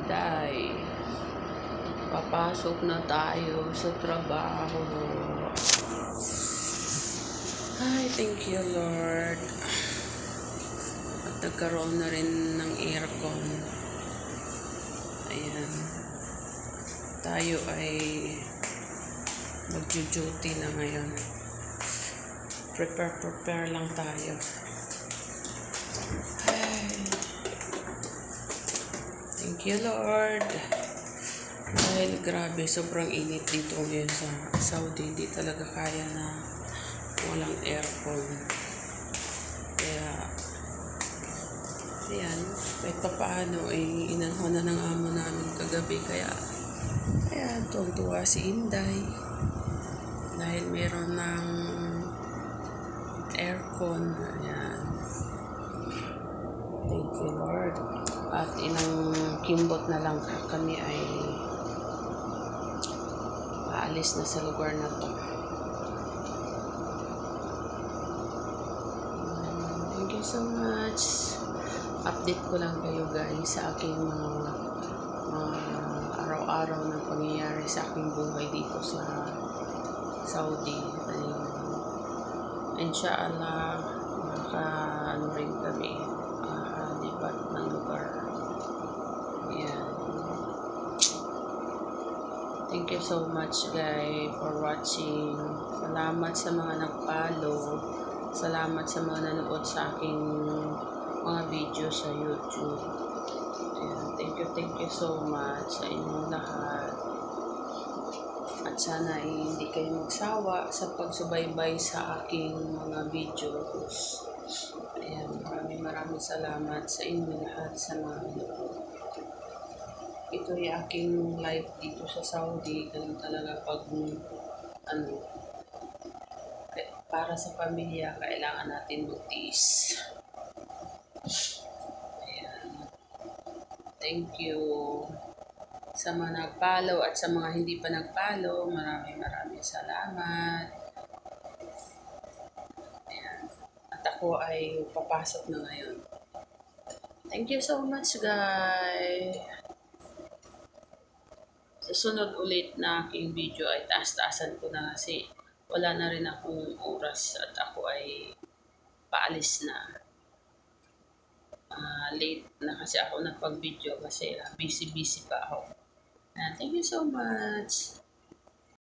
Inday. Papasok na tayo sa trabaho. Ay, thank you, Lord. At nagkaroon na rin ng aircon. Ayan. Tayo ay mag-duty na ngayon. Prepare lang tayo. Ay. Thank you, Lord. Dahil grabe, sobrang init dito ngayon sa Saudi. Hindi talaga kaya na walang aircon. Kaya, ayan, kahit pa paano, inanho na ng amo namin kagabi. Kaya, ayan, tuwa si Inday. Dahil meron ng aircon. Ayan. Thank you, Lord. At ilang kimbot na lang kami ay aalis na sa lugar na to. Thank you so much. Update ko lang kayo guys sa aking mga araw-araw na pangyayari sa aking buhay dito sa Saudi. Inshallah, ano rin kami, lipat ng lugar. Ayan. Thank you so much guys for watching. Salamat sa mga nag-follow. Salamat sa mga nanood sa aking mga video sa YouTube. Ayan. Thank you so much sa inyong lahat. At sana hindi kayo magsawa sa pagsubaybay sa aking mga videos. Ayan, maraming salamat sa inyo lahat sa mga nanood. Ito yung aking life dito sa Saudi. Ganun talaga pag para sa pamilya, kailangan natin magtiis. Ayan. Thank you sa mga nag-follow at sa mga hindi pa nag-follow. Maraming salamat. Ayan. At ako ay papasok na ngayon. Thank you so much guys. Susunod ulit na aking video ay taas-taasan ko na kasi wala na rin akong oras at ako ay paalis na. Late na kasi ako nagpag-video kasi busy pa ako. Thank you so much.